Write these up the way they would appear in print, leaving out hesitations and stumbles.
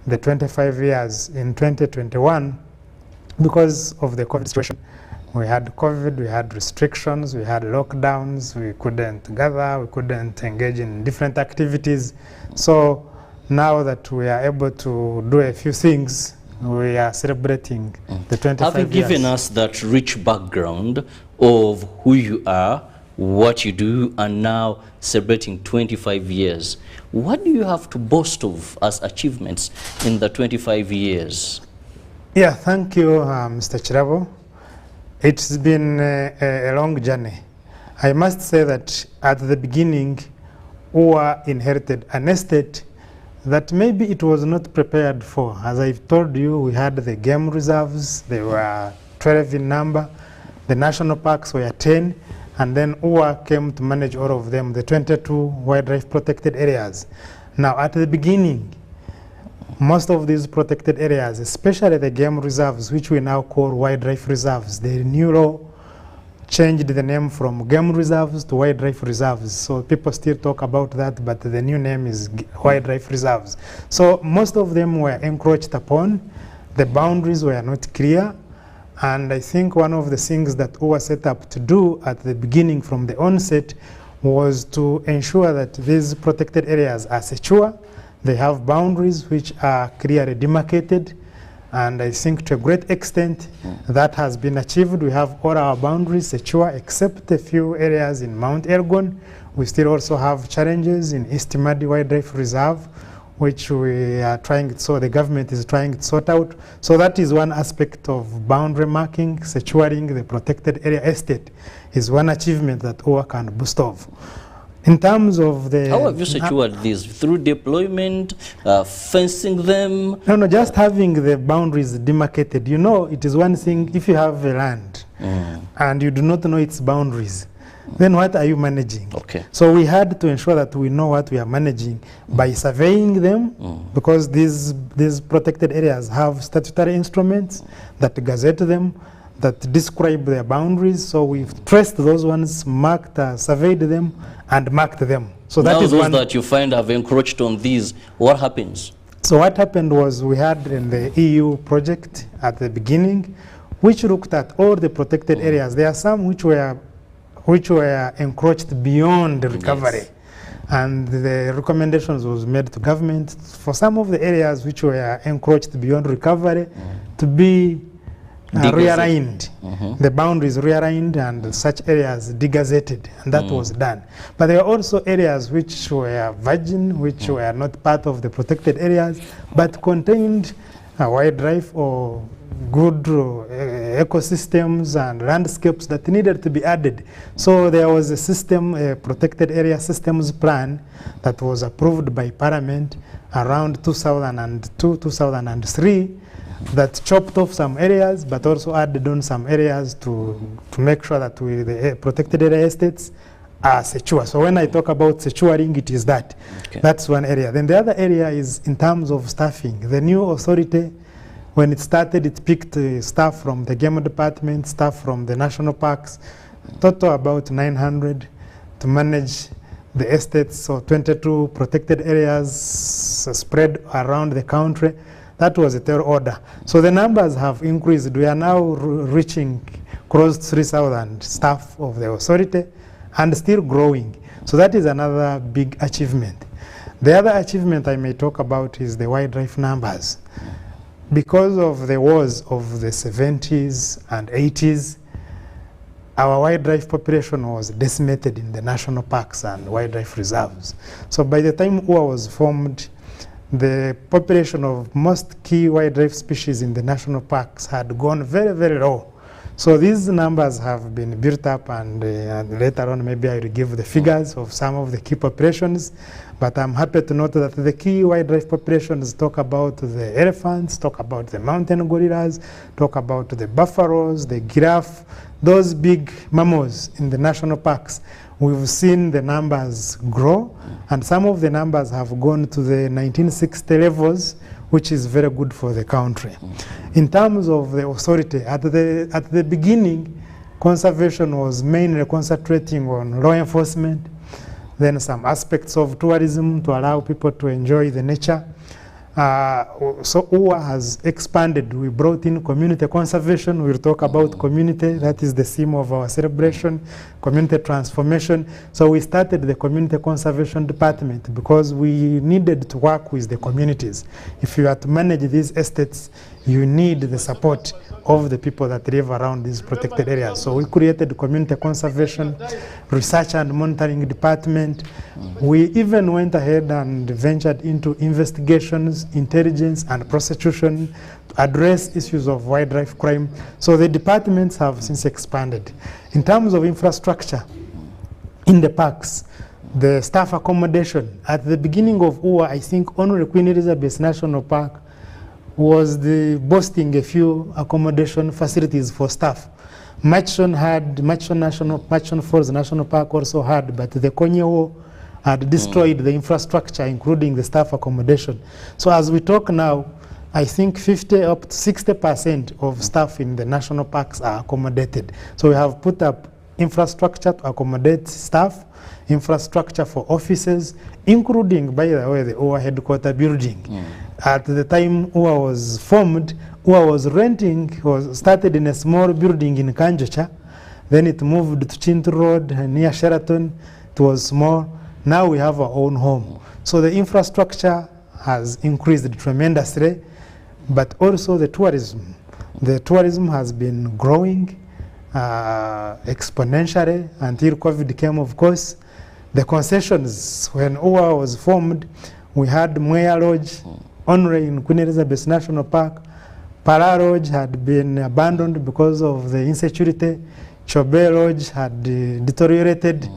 the 25 years in 2021 because of the COVID situation. We had COVID, we had restrictions, we had lockdowns, we couldn't gather, we couldn't engage in different activities. So now that we are able to do a few things, we are celebrating the 25 years. Having given us that rich background of who you are, what you do, and now celebrating 25 years, what do you have to boast of as achievements in the 25 years? Yeah, thank you, Mr. Chirabo. It's been a long journey. I must say that at the beginning, UWA inherited an estate that maybe it was not prepared for. As I've told you, we had the game reserves, they were 12 in number, the national parks were 10, and then UWA came to manage all of them, the 22 wildlife protected areas. Now, at the beginning, most of these protected areas, especially the game reserves, which we now call wildlife reserves, the new law changed the name from game reserves to wildlife reserves. So people still talk about that, but the new name is wildlife reserves. So most of them were encroached upon. The boundaries were not clear. And I think one of the things that UWA set up to do at the beginning from the onset was to ensure that these protected areas are secure. They have boundaries which are clearly demarcated, and I think to a great extent that has been achieved. We have all our boundaries secure except a few areas in Mount Elgon. We still also have challenges in East Madi Wildlife Reserve, which we are trying, so the government is trying to sort out. So that is one aspect of boundary marking, securing the protected area estate is one achievement that UWA can boast of. In terms of the... How have you secured these? Through deployment, fencing them? No, just having the boundaries demarcated. You know, it is one thing if you have a land and you do not know its boundaries, then what are you managing? Okay. So we had to ensure that we know what we are managing by surveying them, because these protected areas have statutory instruments that gazette them, that describe their boundaries. So we've traced those ones, marked, surveyed them, and marked them. So that now is those one that you find have encroached on these, what happens? So what happened was we had in the EU project at the beginning, which looked at all the protected areas. There are some which were encroached beyond the recovery. Yes. And the recommendations was made to government for some of the areas which were encroached beyond recovery to be realigned, the boundaries realigned, and such areas degazetted, and that was done. But there are also areas which were virgin, which were not part of the protected areas, but contained wildlife or good ecosystems and landscapes that needed to be added. So there was a system, a protected area systems plan that was approved by Parliament around 2002-2003 that chopped off some areas, but also added on some areas to make sure that the protected area estates are secure. So when I talk about securing, it is that. Okay. That's one area. Then the other area is in terms of staffing. The new authority, when it started, it picked staff from the game department, staff from the national parks, total about 900 to manage the estates. So 22 protected areas spread around the country. That was a third order. So the numbers have increased. We are now reaching close to 3,000 staff of the authority and still growing. So that is another big achievement. The other achievement I may talk about is the wildlife numbers. Because of the wars of the 70s and 80s, our wildlife population was decimated in the national parks and wildlife reserves. So by the time UWA was formed, the population of most key wildlife species in the national parks had gone very, very low. So these numbers have been built up, and later on maybe I will give the figures of some of the key populations. But I'm happy to note that the key wildlife populations talk about the elephants, talk about the mountain gorillas, talk about the buffaloes, the giraffe, those big mammals in the national parks. We've seen the numbers grow, and some of the numbers have gone to the 1960 levels, which is very good for the country. In terms of the authority, at the beginning, conservation was mainly concentrating on law enforcement, then some aspects of tourism to allow people to enjoy the nature, So UWA has expanded. We brought in community conservation. We'll talk about community. That is the theme of our celebration, community transformation. So we started the community conservation department because we needed to work with the communities. If you are to manage these estates, you need the support of the people that live around these protected areas. So we created community conservation, research and monitoring department. We even went ahead and ventured into investigations, intelligence and prosecution to address issues of wildlife crime. So the departments have since expanded. In terms of infrastructure in the parks, the staff accommodation, at the beginning of UWA, I think only Queen Elizabeth National Park was boasting a few accommodation facilities for staff. Murchison Falls National Park also had, but the Konyewo had destroyed the infrastructure, including the staff accommodation. So as we talk now, I think 50 up to 60% of staff in the national parks are accommodated. So we have put up infrastructure to accommodate staff, infrastructure for offices, including, by the way, the UWA headquarter building. At the time UWA was formed, UWA was started in a small building in Kanjocha. Then it moved to Chintu Road near Sheraton. It was small. Now we have our own home. So the infrastructure has increased tremendously, but also the tourism. The tourism has been growing exponentially until COVID came, of course. The concessions, when UWA was formed, we had Mwea Lodge, only in Queen Elizabeth National Park. Para Lodge had been abandoned because of the insecurity. Chobe Lodge had deteriorated.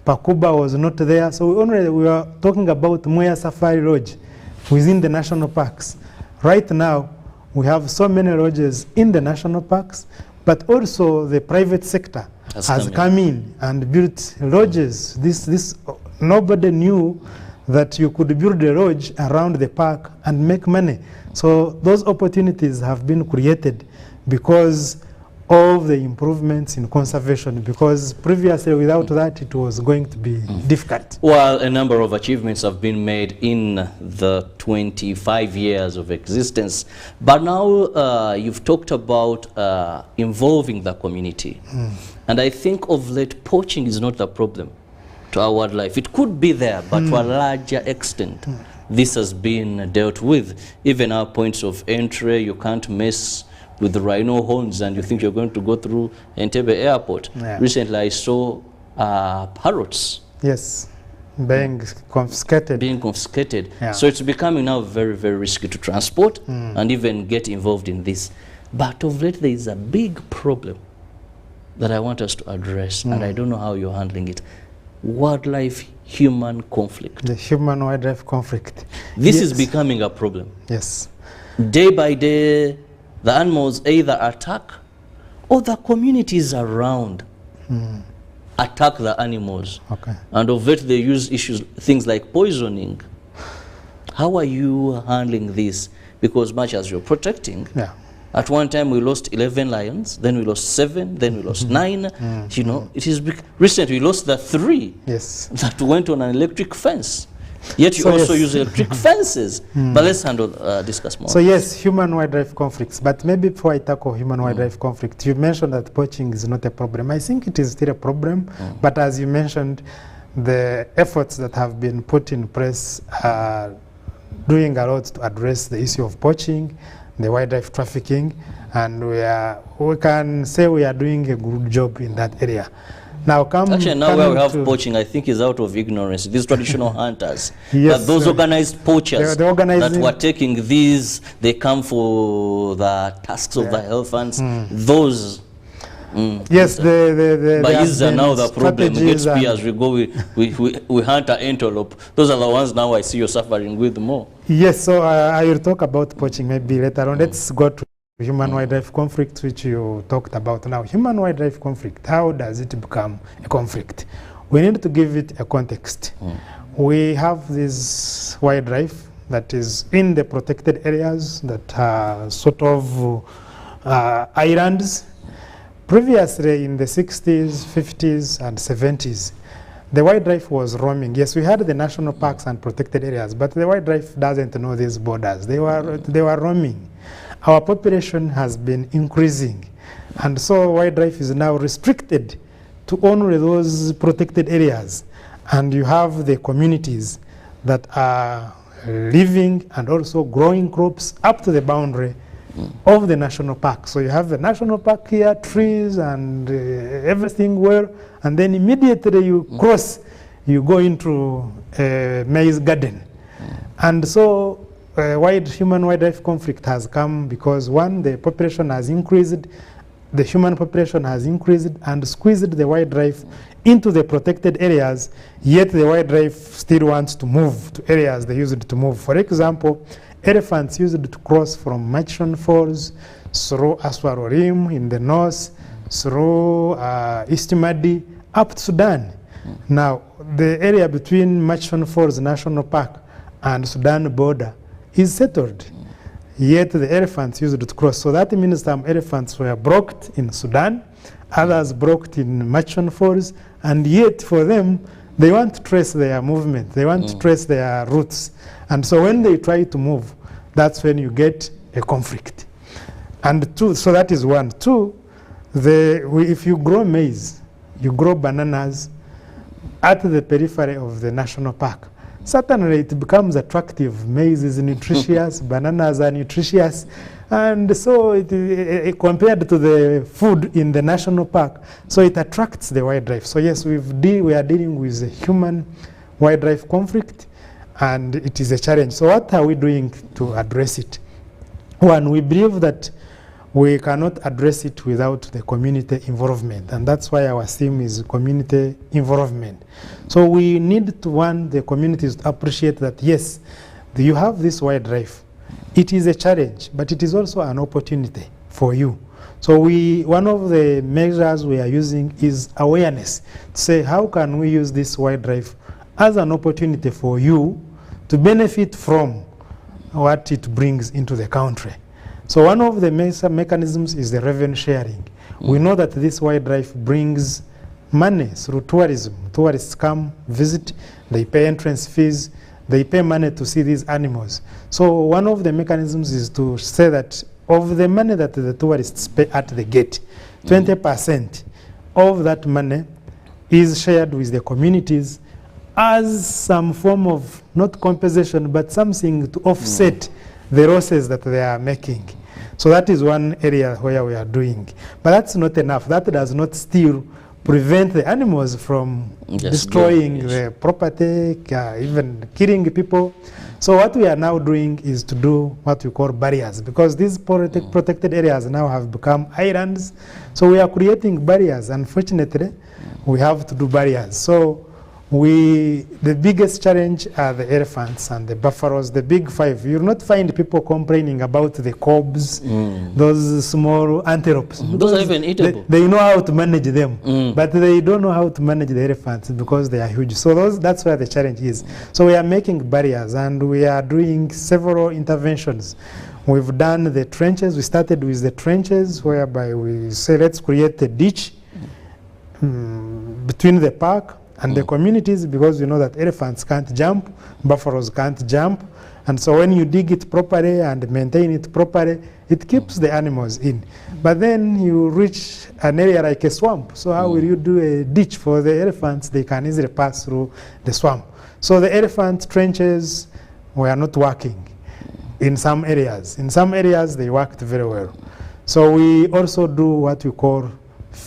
Pakuba was not there. So we were talking about Mwea Safari Lodge within the national parks. Right now, we have so many lodges in the national parks, but also the private sector has come in and built lodges. Nobody knew that you could build a lodge around the park and make money. So those opportunities have been created because of the improvements in conservation, because previously without that it was going to be difficult. Well, a number of achievements have been made in the 25 years of existence, but now you've talked about involving the community. And I think of late, poaching is not the problem to our wildlife. It could be there, but to a larger extent, this has been dealt with. Even our points of entry, you can't mess with the rhino horns and you think you're going to go through Entebbe Airport. Recently I saw parrots. Yes, being confiscated. So it's becoming now very, very risky to transport and even get involved in this. But of late there is a big problem that I want us to address, and I don't know how you're handling it. Wildlife-human conflict. The human-wildlife conflict. This is becoming a problem. Yes. Day by day, the animals either attack or the communities around attack the animals. And of it they use things like poisoning. How are you handling this? Because much as you're protecting, at one time we lost 11 lions, then we lost 7, then we lost 9. You know, it is recently we lost the 3 that went on an electric fence. Yet you also use electric fences. But let's discuss more. So yes, human-wildlife conflicts. But maybe before I tackle human-wildlife conflict, you mentioned that poaching is not a problem. I think it is still a problem. But as you mentioned, the efforts that have been put in place are doing a lot to address the issue of poaching, the wildlife trafficking, and we can say we are doing a good job in that area. Now actually, now where we have poaching, I think is out of ignorance. These traditional hunters, but those organized poachers that were taking these, they come for the tusks of the elephants. Those. Yes, but is now the problem? We get spears, we go, we hunt an antelope. Those are the ones now I see you're suffering with more. Yes, so I will talk about poaching maybe later on. Let's go to human-wildlife conflict, which you talked about. Now, human-wildlife conflict, how does it become a conflict? We need to give it a context. We have this wildlife that is in the protected areas that are sort of islands. Previously, in the 60s, 50s, and 70s, the wildlife was roaming. Yes, we had the national parks and protected areas, but the wildlife doesn't know these borders. They were roaming. Our population has been increasing, and so wildlife is now restricted to only those protected areas. And you have the communities that are living and also growing crops up to the boundary of the national park. So you have the national park here, trees and everything well, and then immediately you cross, you go into a maize garden. And so human-wildlife conflict has come because, one, the population has increased, the human population has increased and squeezed the wildlife into the protected areas, yet the wildlife still wants to move to areas they used to move. For example, elephants used to cross from Murchison Falls through Aswaro Rim in the north, through East Madi, up to Sudan. Now, the area between Murchison Falls National Park and Sudan border is settled. Yet the elephants used to cross. So that means some elephants were blocked in Sudan, others blocked in Murchison Falls, and yet for them, they want to trace their movement. They want to trace their routes. And so when they try to move, that's when you get a conflict. And two, so that is one. Two, if you grow maize, you grow bananas at the periphery of the national park, certainly it becomes attractive. Maize is nutritious, bananas are nutritious, and so compared to the food in the national park, so it attracts the wildlife. So yes, we are dealing with a human wildlife conflict, and it is a challenge. So what are we doing to address it? One, we believe that we cannot address it without the community involvement, and that's why our theme is community involvement. So we need to want the communities to appreciate that, yes, you have this wildlife. It is a challenge, but it is also an opportunity for you. So one of the measures we are using is awareness. To say, how can we use this wildlife as an opportunity for you to benefit from what it brings into the country? So one of the mechanisms is the revenue sharing. We know that this wildlife brings money through tourism. Tourists come, visit, they pay entrance fees, they pay money to see these animals. So one of the mechanisms is to say that of the money that the tourists pay at the gate, 20% of that money is shared with the communities as some form of, not compensation, but something to offset the losses that they are making. So that is one area where we are doing. But that's not enough. That does not still prevent the animals from destroying the property, even killing people. So what we are now doing is to do what we call barriers, because these protected areas now have become islands. So we are creating barriers. Unfortunately, we have to do barriers. So the biggest challenge are the elephants and the buffaloes, the big five. You'll not find people complaining about the cobs, those small antelopes. Those are even eatable. They know how to manage them, but they don't know how to manage the elephants because they are huge. So that's where the challenge is. So we are making barriers, and we are doing several interventions. We've done the trenches. We started with the trenches, whereby we say, let's create a ditch between the park and the communities, because you know that elephants can't jump, buffaloes can't jump, and so when you dig it properly and maintain it properly, it keeps the animals in. But then you reach an area like a swamp, so how will you do a ditch for the elephants? They can easily pass through the swamp. So the elephant trenches were not working in some areas. In some areas they worked very well. So we also do what we call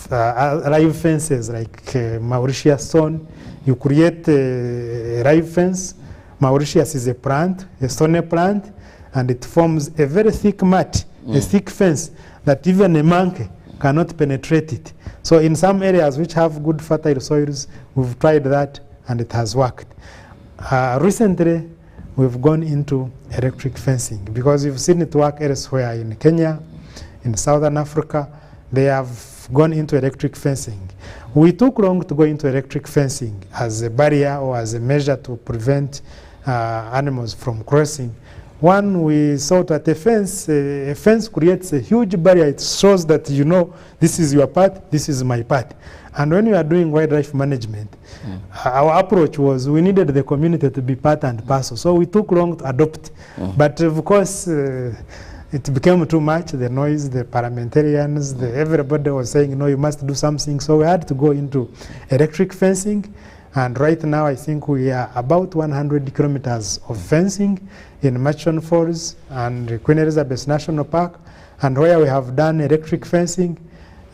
live fences, like Mauritius stone. You create a live fence. Mauritius is a plant, a stone plant, and it forms a very thick mat, a thick fence that even a monkey cannot penetrate it. So in some areas which have good fertile soils, we've tried that and it has worked. Recently, we've gone into electric fencing because we've seen it work elsewhere in Kenya, in Southern Africa. They have gone into electric fencing. We took long to go into electric fencing as a barrier or as a measure to prevent animals from crossing. One, we saw that a fence creates a huge barrier. It shows that you know this is your part, this is my part. And when we are doing wildlife management, our approach was we needed the community to be part and parcel. So we took long to adopt. But of course, it became too much, the noise, the parliamentarians, everybody was saying, no, you must do something. So we had to go into electric fencing. And right now, I think we are about 100 kilometers of fencing in Murchison Falls and Queen Elizabeth National Park. And where we have done electric fencing,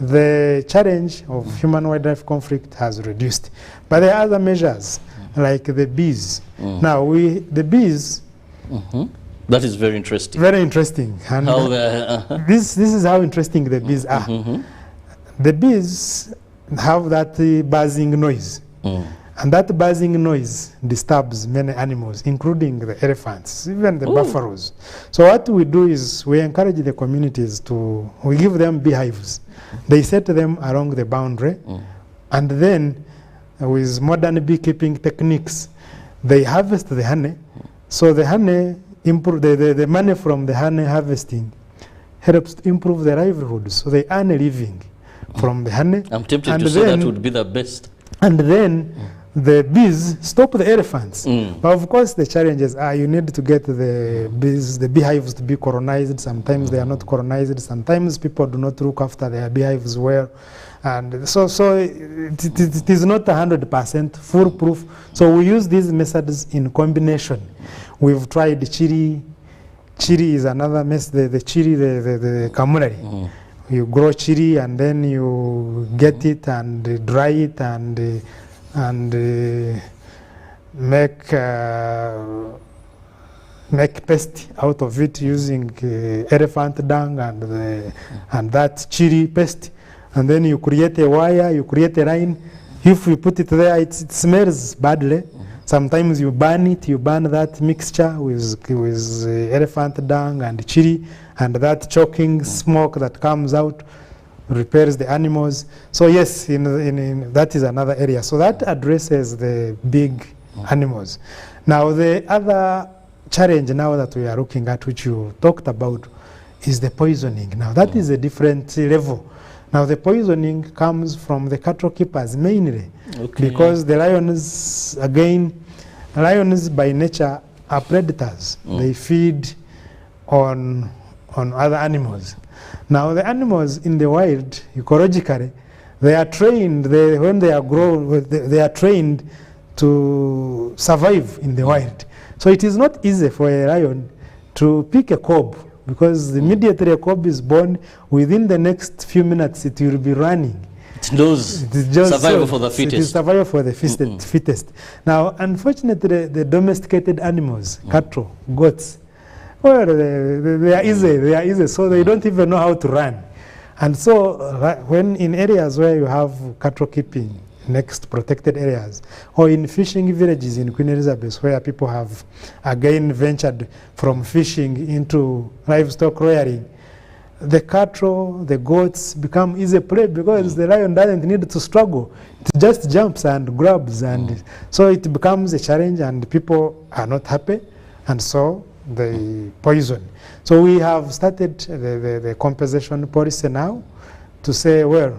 the challenge of human-wildlife conflict has reduced. But there are other measures, like the bees. Now, the bees... That is very interesting. Very interesting. And how this is how interesting the bees are. The bees have that buzzing noise. And that buzzing noise disturbs many animals, including the elephants, even the buffaloes. So what we do is we encourage the communities we give them beehives. They set them along the boundary. And then with modern beekeeping techniques, they harvest the honey. So the honey, the money from the honey harvesting helps to improve their livelihoods. So they earn a living from the honey. I'm tempted to say that would be the best. And then the bees stop the elephants. But of course the challenges are you need to get the beehives to be colonized. Sometimes they are not colonized. Sometimes people do not look after their beehives well. And so it is not 100% foolproof. So we use these methods in combination. We've tried chili. Chili is another method, the chili, the kamulari. You grow chili and then you get it and dry it and make paste out of it using elephant dung and that chili paste. And then you create a wire, you create a line. If you put it there, it smells badly. Sometimes you burn it, you burn that mixture with elephant dung and chili, and that choking smoke that comes out repairs the animals. So yes, that is another area. So that addresses the big animals. Now the other challenge now that we are looking at, which you talked about, is the poisoning. Now that is a different level. Now the poisoning comes from the cattle keepers mainly, because the lions, again, lions by nature are predators. They feed on other animals. Now the animals in the wild, ecologically, they are trained, when they are grown, they are trained to survive in the wild. So it is not easy for a lion to pick a cub, because immediately a cub is born, within the next few minutes it will be running. It knows survival for the fittest. It is survival for the fittest. Now, unfortunately, the domesticated animals, cattle, goats, well, they are easy, so they don't even know how to run. And so when in areas where you have cattle keeping, next protected areas, or in fishing villages in Queen Elizabeth, where people have again ventured from fishing into livestock rearing, the cattle, the goats become easy prey, because the lion doesn't need to struggle. It just jumps and grabs, and so it becomes a challenge, and people are not happy, and so they poison. So we have started the compensation policy now to say, well,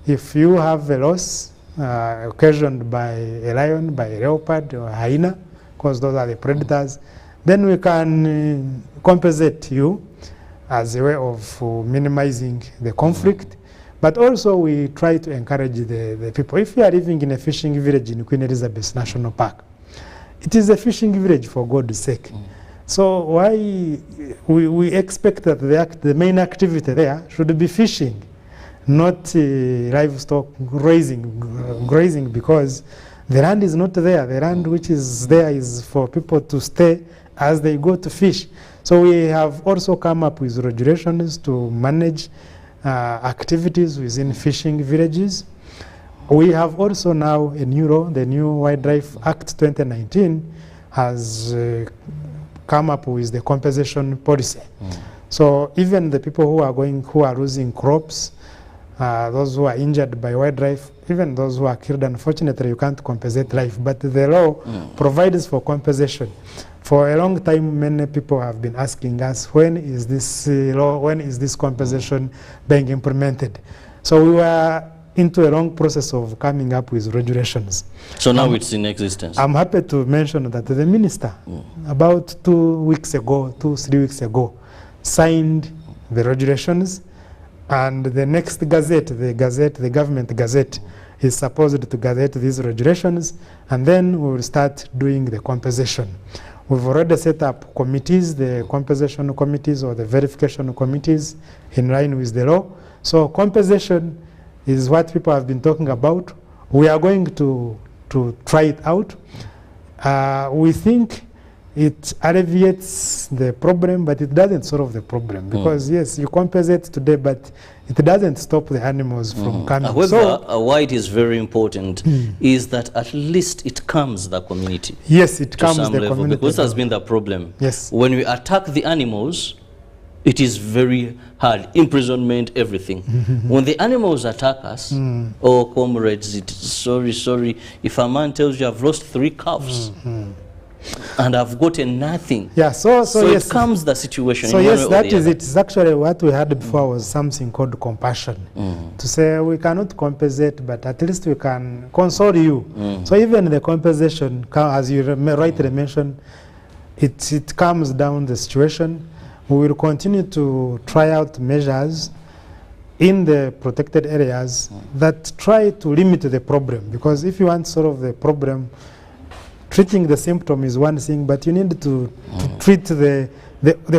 if you have a loss occasioned by a lion, by a leopard or a hyena, because those are the predators, then we can compensate you as a way of minimizing the conflict. But also we try to encourage the people. If you are living in a fishing village in Queen Elizabeth National Park, it is a fishing village, for God's sake. So why we expect that the main activity there should be fishing, not livestock grazing, because the land is not there. The land which is there is for people to stay as they go to fish. So we have also come up with regulations to manage activities within fishing villages. We have also now a new law, the new Wildlife Act 2019 has come up with the compensation policy. So even the people who are losing crops, those who are injured by wildlife, even those who are killed. Unfortunately, you can't compensate life, but the law provides for compensation. For a long time, many people have been asking us, when is this law, when is this compensation being implemented? So we were into a long process of coming up with regulations. So now it's in existence. I'm happy to mention that the minister, about 2 weeks ago, 3 weeks ago, signed the regulations, and the next gazette, the government gazette, is supposed to gazette these regulations, and then we will start doing the compensation. We've already set up committees, the compensation committees or the verification committees in line with the law. So compensation is what people have been talking about. We are going to try it out. We think it alleviates the problem, but it doesn't solve the problem. Because yes, you compensate today, but it doesn't stop the animals from coming. However, why it is very important is that at least it calms the community. Yes, it calms the level, community. because has been the problem. Yes. When we attack the animals, it is very hard. Imprisonment, everything. When the animals attack us, oh comrades, sorry, if a man tells you I've lost 3 calves, and I've gotten nothing. Yeah, so yes, it calms the situation. So in yes, one way or that the is other. it. It's actually what we had before was something called compassion. To say we cannot compensate, but at least we can console you. So even the compensation, as you rightly mentioned, it calms down the situation. We will continue to try out measures in the protected areas that try to limit the problem. Because if you want to solve the problem, treating the symptom is one thing, but you need to treat the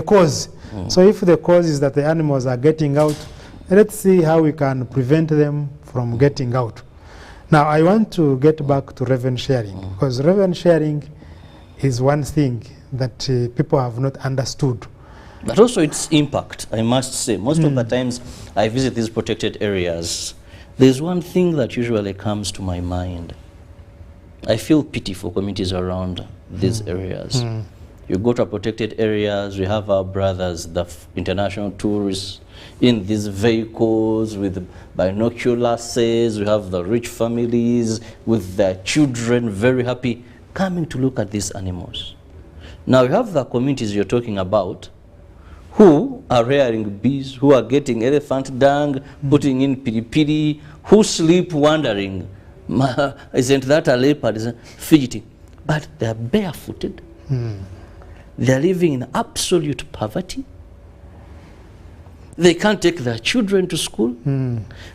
cause. So if the cause is that the animals are getting out, let's see how we can prevent them from getting out. Now, I want to get back to revenue sharing, because revenue sharing is one thing that people have not understood. But also its impact, I must say. Most of the times I visit these protected areas, there's one thing that usually comes to my mind. I feel pity for communities around these areas. You go to protected areas, we have our brothers, the international tourists, in these vehicles with binoculars. We have the rich families with their children very happy, coming to look at these animals. Now you have the communities you're talking about who are rearing bees, who are getting elephant dung, putting in piri-piri, who sleep wandering. Isn't that a leopard? Isn't fidgeting? But they are barefooted. They are living in absolute poverty. They can't take their children to school.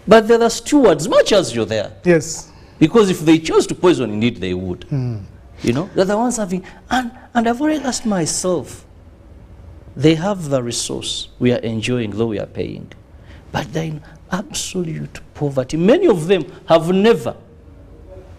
But they're the stewards, much as you're there. Yes. Because if they chose to poison, indeed they would. You know, they're the ones having, and I've already asked myself, they have the resource we are enjoying, though we are paying. But they're in absolute poverty. Many of them have never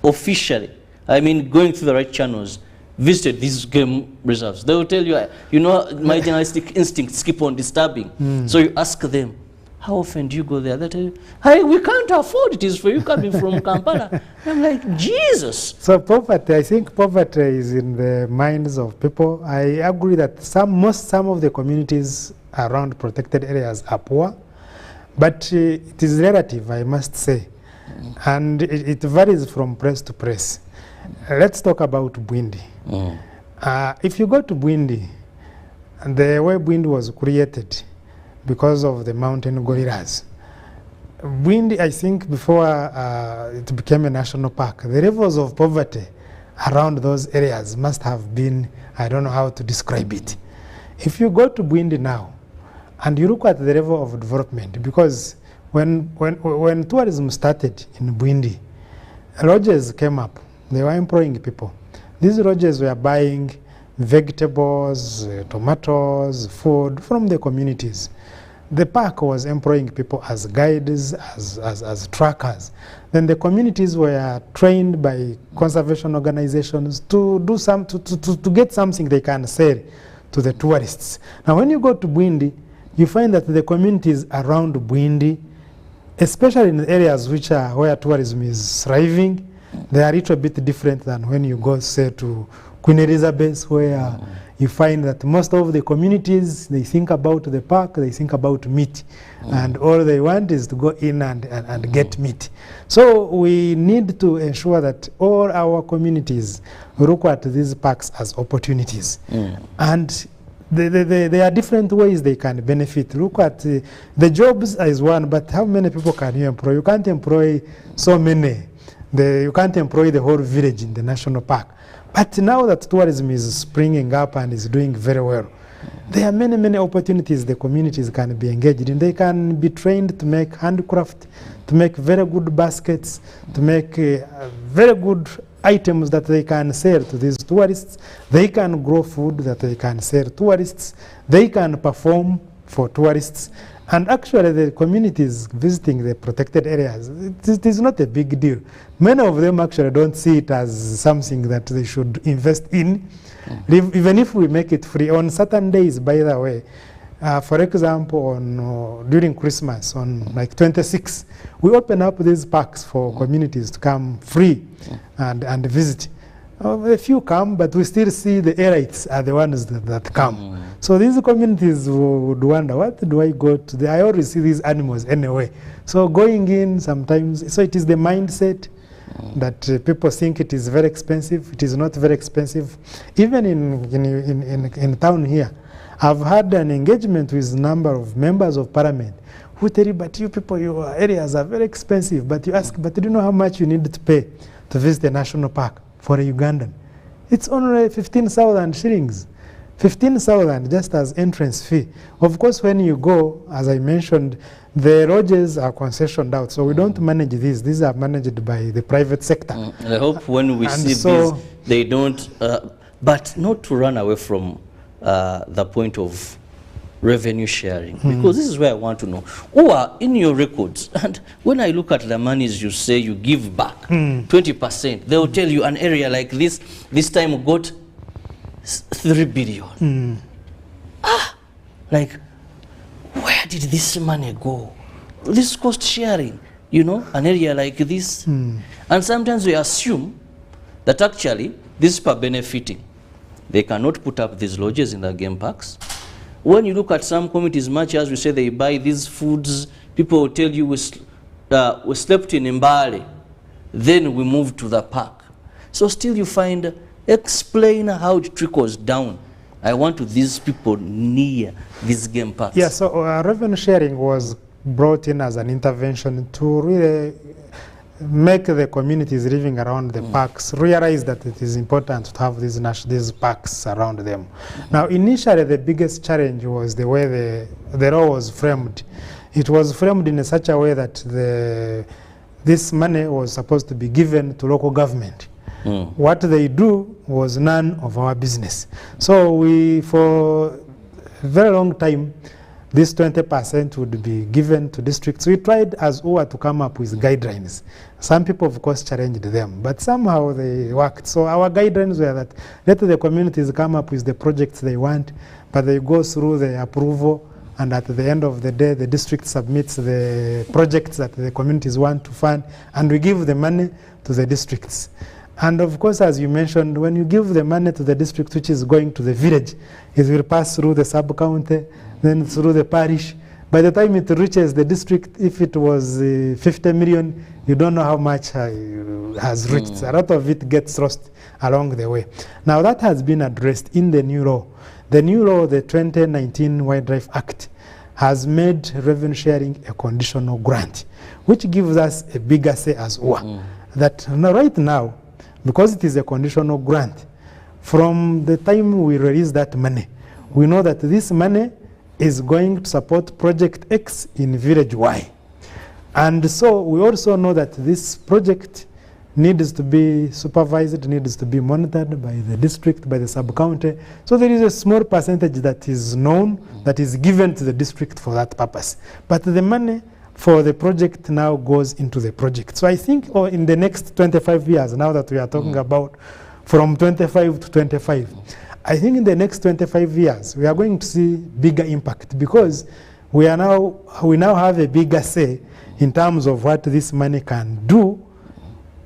officially, I mean, going through the right channels, visited these game reserves. They will tell you, you know, my journalistic instincts keep on disturbing. So you ask them, how often do you go there? They tell you, hey, we can't afford it. It's for you coming from Kampala. I'm like, Jesus. So poverty, I think poverty is in the minds of people. I agree that some of the communities around protected areas are poor, but it is relative, I must say. And it varies from place to place. Let's talk about Bwindi. If you go to Bwindi, the way Bwindi was created because of the mountain gorillas. Bwindi, I think before it became a national park, the levels of poverty around those areas must have been, I don't know how to describe it. If you go to Bwindi now, and you look at the level of development, because when tourism started in Bwindi, lodges came up. They were employing people. These lodges were buying vegetables, tomatoes, food from the communities. The park was employing people as guides, as trackers. Then the communities were trained by conservation organizations to do to get something they can sell to the tourists. Now, when you go to Bwindi, you find that the communities around Bwindi, especially in the areas where tourism is thriving, they are a little bit different than when you go, say, to Queen Elizabeth, where you find that most of the communities, they think about the park, they think about meat. And all they want is to go in and get meat. So we need to ensure that all our communities look at these parks as opportunities. And there are different ways they can benefit. Look at the jobs as one, but how many people can you employ? You can't employ so many. You can't employ the whole village in the national park. But now that tourism is springing up and is doing very well, there are many, many opportunities the communities can be engaged in. They can be trained to make handcraft, to make very good baskets, to make very good items that they can sell to these tourists. They can grow food that they can sell to tourists. They can perform for tourists. And actually the communities visiting the protected areas, it is not a big deal. Many of them actually don't see it as something that they should invest in. Even if we make it free on certain days, by the way, for example, on during Christmas, on like 26, we open up these parks for communities to come free and visit. A few come, but we still see the airites are the ones that come. So these communities would wonder, what do I go to? I always see these animals anyway. So going in sometimes, so it is the mindset that people think it is very expensive. It is not very expensive. Even in town here, I've had an engagement with a number of members of parliament who tell you, but you people, your areas are very expensive. But you ask, but do you know how much you need to pay to visit a national park for a Ugandan? It's only 15,000 shillings. 15,000 just as entrance fee. Of course, when you go, as I mentioned, the lodges are concessioned out, so we don't manage these. These are managed by the private sector. I hope when we see this, they don't, but not to run away from the point of revenue sharing, because this is where I want to know. Or in your records, and when I look at the monies you say you give back, 20%, they'll tell you an area like this time got 3 billion. Like, where did this money go? This cost sharing, you know, an area like this. And sometimes we assume that actually this is benefiting. They cannot put up these lodges in the game parks. When you look at some communities, much as we say they buy these foods, people will tell you we slept in Mbale, then we moved to the park. So still you find, explain how it trickles down. I want to these people near these game parks. Yeah, so revenue sharing was brought in as an intervention to really make the communities living around the parks realize that it is important to have these parks around them. Now, initially, the biggest challenge was the way the law was framed. It was framed in such a way that this money was supposed to be given to local government. What they do was none of our business. So for a very long time, this 20% would be given to districts. We tried as UA to come up with guidelines. Some people, of course, challenged them, but somehow they worked. So our guidelines were that let the communities come up with the projects they want, but they go through the approval, and at the end of the day, the district submits the projects that the communities want to fund, and we give the money to the districts. And of course, as you mentioned, when you give the money to the district which is going to the village, it will pass through the sub-county, then through the parish. By the time it reaches the district, if it was 50 million, you don't know how much has reached. A lot of it gets lost along the way. Now that has been addressed in the new law. The new law, the 2019 Wildlife Act, has made revenue sharing a conditional grant, which gives us a bigger say as well. That right now, because it is a conditional grant, from the time we release that money, we know that this money is going to support Project X in Village Y. And so we also know that this project needs to be supervised, needs to be monitored by the district, by the sub-county. So there is a small percentage that is known, that is given to the district for that purpose. But the money for the project now goes into the project. So I think in the next 25 years, now that we are talking about from 25 to 25, I think in the next 25 years, we are going to see bigger impact, because we now have a bigger say in terms of what this money can do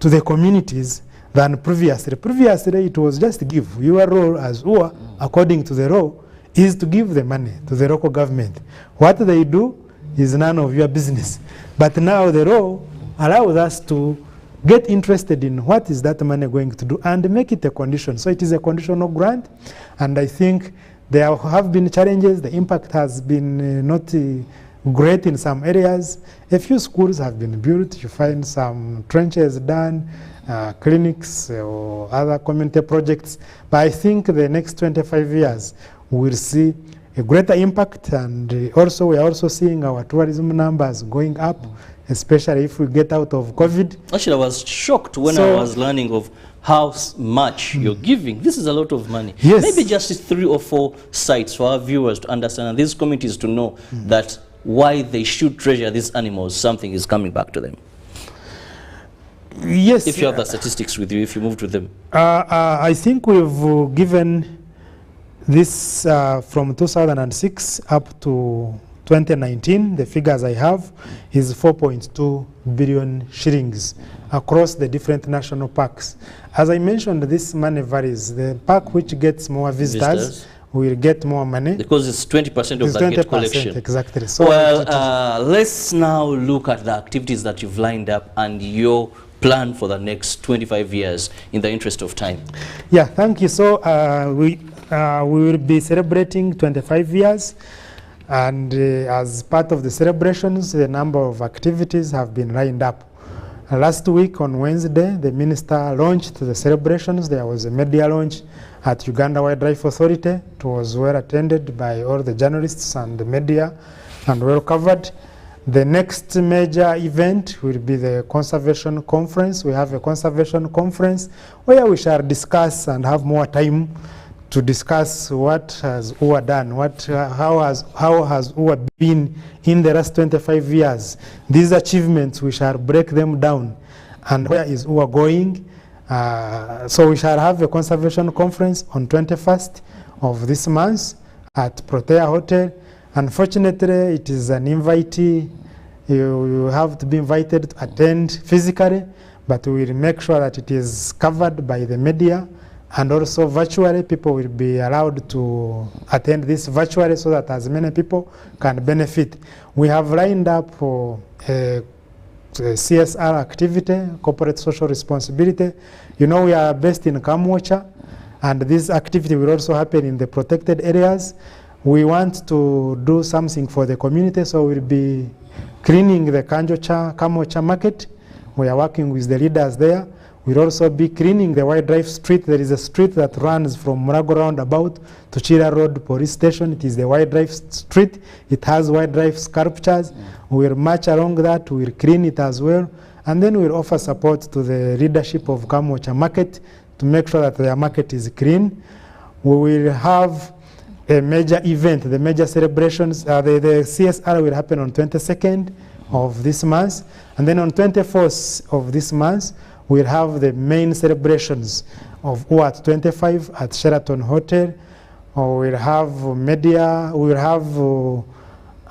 to the communities than previously. Previously, it was just give. Your role as UA, according to the law, is to give the money to the local government. What they do is none of your business. But now the law allows us to get interested in what is that money going to do and make it a condition. So it is a conditional grant, and I think there have been challenges. The impact has been not great in some areas. A few schools have been built. You find some trenches done, clinics or other community projects. But I think the next 25 years we'll see a greater impact, and also we are also seeing our tourism numbers going up, especially if we get out of COVID. Actually, I was shocked when I was learning of how much you're giving. This is a lot of money. Yes. Maybe just 3 or 4 sites for our viewers to understand, and these communities to know that why they should treasure these animals, something is coming back to them. Yes. If you have the statistics with you, if you moved with them. I think we've given this from 2006 up to 2019, the figures I have is 4.2 billion shillings across the different national parks. As I mentioned, this money varies. The park which gets more visitors will get more money. Because it's 20% of the gate collection. Exactly. So well, let's now look at the activities that you've lined up and your plan for the next 25 years in the interest of time. Yeah, thank you. So we will be celebrating 25 years. And as part of the celebrations, a number of activities have been lined up. Last week on Wednesday, the minister launched the celebrations. There was a media launch at Uganda Wildlife Authority. It was well attended by all the journalists and the media and well covered. The next major event will be the conservation conference. We have a conservation conference where we shall discuss and have more time to discuss what has UA done, how has UA been in the last 25 years. These achievements, we shall break them down, and where is UA going. So we shall have a conservation conference on 21st of this month at Protea Hotel. Unfortunately, it is an invitee. You have to be invited to attend physically, but we will make sure that it is covered by the media. And also virtually, people will be allowed to attend this virtually so that as many people can benefit. We have lined up for a CSR activity, corporate social responsibility. You know, we are based in Kamwocha, and this activity will also happen in the protected areas. We want to do something for the community, so we'll be cleaning the Kamwocha market. We are working with the leaders there. We'll also be cleaning the wildlife street. There is a street that runs from Murago roundabout to Chira Road police station. It is the wildlife street. It has wildlife sculptures. We'll march along that. We'll clean it as well. And then we'll offer support to the leadership of Kamwocha market to make sure that their market is clean. We will have a major event, the major celebrations. The CSR will happen on 22nd of this month. And then on 24th of this month, we'll have the main celebrations of UA at 25 at Sheraton Hotel. We'll have media, we'll have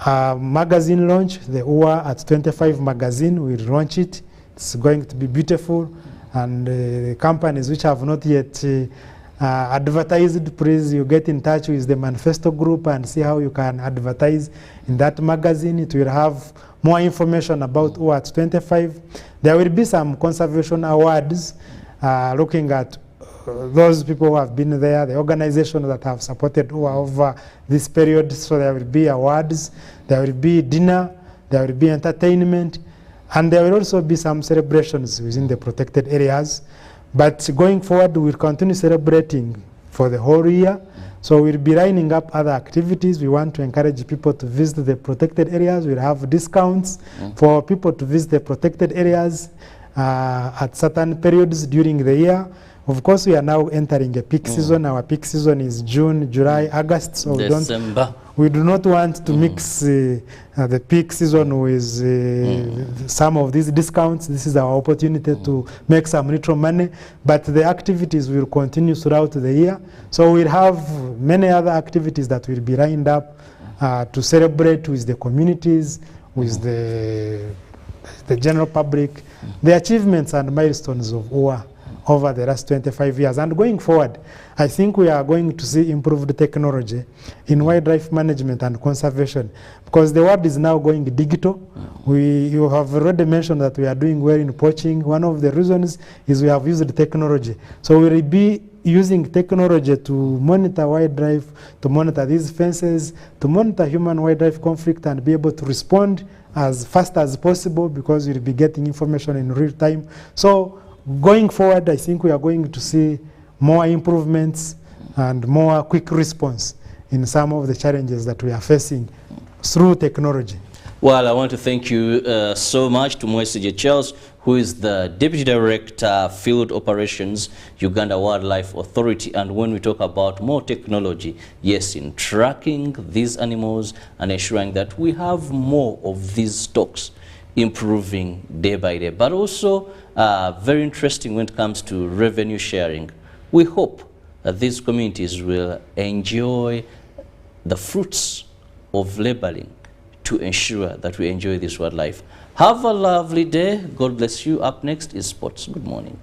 a magazine launch, the UA at 25 magazine. We'll launch it. It's going to be beautiful. And the companies which have not yet advertised, please, you get in touch with the Manifesto Group and see how you can advertise in that magazine. It will have more information about UA at 25. There will be some conservation awards looking at those people who have been there, the organizations that have supported UA over this period. So there will be awards, there will be dinner, there will be entertainment, and there will also be some celebrations within the protected areas. But going forward, we'll continue celebrating for the whole year. So we'll be lining up other activities. We want to encourage people to visit the protected areas. We'll have discounts for people to visit the protected areas at certain periods during the year. Of course, we are now entering a peak season. Our peak season is June, July, August. So we do not want to mix the peak season with some of these discounts. This is our opportunity to make some little money. But the activities will continue throughout the year. So we'll have many other activities that will be lined up to celebrate with the communities, with the general public, the achievements and milestones of UA over the last 25 years. And going forward, I think we are going to see improved technology in wildlife management and conservation, because the world is now going digital. You have already mentioned that we are doing well in poaching. One of the reasons is we have used technology. So we will be using technology to monitor wildlife, to monitor these fences, to monitor human-wildlife conflict, and be able to respond as fast as possible, because we'll be getting information in real time. So going forward, I think we are going to see more improvements and more quick response in some of the challenges that we are facing through technology. Well, I want to thank you so much to Mwesige Charles, who is the Deputy Director, Field Operations, Uganda Wildlife Authority. And when we talk about more technology, yes, in tracking these animals and ensuring that we have more of these stocks improving day by day, but also very interesting when it comes to revenue sharing. We hope that these communities will enjoy the fruits of laboring to ensure that we enjoy this wildlife. Have a lovely day. God bless you. Up next is sports. Good morning.